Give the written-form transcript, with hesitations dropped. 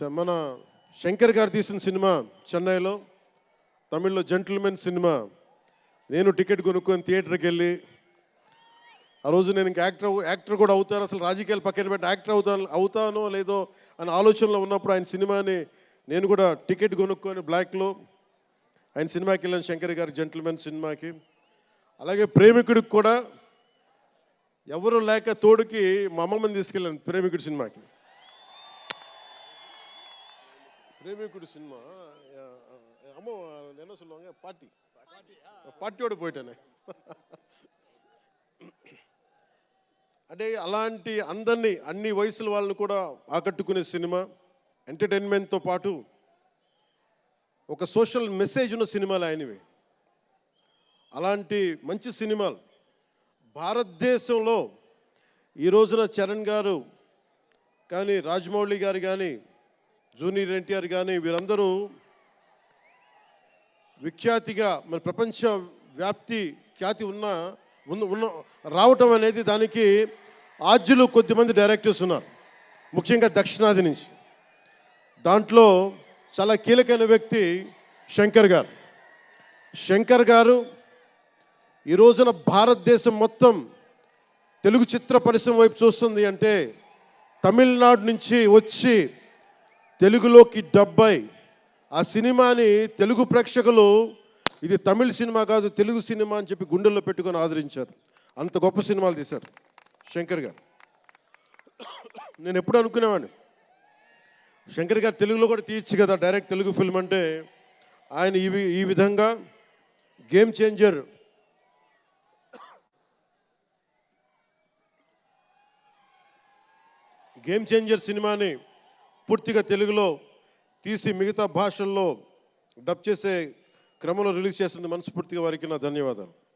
మన శంకర్ గారు తీసిన సినిమా చెన్నైలో, తమిళ్లో జెంటిల్మెన్ సినిమా. నేను టికెట్ కొనుక్కొని థియేటర్కి వెళ్ళి, ఆ రోజు నేను ఇంకా యాక్టర్ కూడా అవుతాను, అసలు రాజకీయాలు పక్కన పెట్టి యాక్టర్ అవుతానో లేదో అనే ఆలోచనలో ఉన్నప్పుడు ఆయన సినిమాని నేను కూడా టికెట్ కొనుక్కొని బ్లాక్లో ఆయన సినిమాకి వెళ్ళాను, శంకర్ గారి జెంటిల్మెన్ సినిమాకి. అలాగే ప్రేమికుడికి కూడా ఎవరు లేక తోడుకి మా అమ్మమ్మని తీసుకెళ్ళాను ప్రేమికుడి సినిమాకి. பிரேமிக்குடி சினிமா அம்மா என்ன சொல்லுவாங்க, பாட்டி பாட்டியோடு போயிட்டாనే. అంటే అలాంటి అందరినీ, అన్ని వయసుల వాళ్ళని కూడా ఆకట్టుకునే సినిమా. ఎంటర్టైన్మెంట్తో పాటు ఒక సోషల్ మెసేజ్ ఉన్న సినిమాలు ఆయనవి. అలాంటి మంచి సినిమాలు భారతదేశంలో ఈ రోజున చరణ్ గారు కానీ, రాజమౌళి గారు కానీ, జూనియర్ ఎన్టీఆర్ కానీ వీరందరూ విఖ్యాతిగా మన ప్రపంచ వ్యాప్తి ఖ్యాతి ఉన్న రావటం అనేది, దానికి ఆద్యులు కొద్దిమంది డైరెక్టర్స్ ఉన్నారు, ముఖ్యంగా దక్షిణాది నుంచి. దాంట్లో చాలా కీలకమైన వ్యక్తి శంకర్ గారు. శంకర్ గారు ఈ రోజున భారతదేశం మొత్తం తెలుగు చిత్ర పరిశ్రమ వైపు చూస్తుంది అంటే, తమిళనాడు నుంచి వచ్చి తెలుగులోకి డబ్బై ఆ సినిమాని తెలుగు ప్రేక్షకులు ఇది తమిళ సినిమా కాదు తెలుగు సినిమా అని చెప్పి గుండెల్లో పెట్టుకొని ఆదరించారు. అంత గొప్ప సినిమాలు తీశారు శంకర్ గారు. నేను ఎప్పుడు అనుకునేవాడిని, శంకర్ గారు తెలుగులో కూడా తీయచ్చు కదా డైరెక్ట్ తెలుగు ఫిల్మ్ అంటే. ఆయన ఈ విధంగా గేమ్ చేంజర్ సినిమాని పూర్తిగా తెలుగులో తీసి మిగతా భాషల్లో డబ్ చేసే క్రమంలో రిలీజ్ చేస్తుంది. మనస్ఫూర్తిగా వారికి నా ధన్యవాదాలు.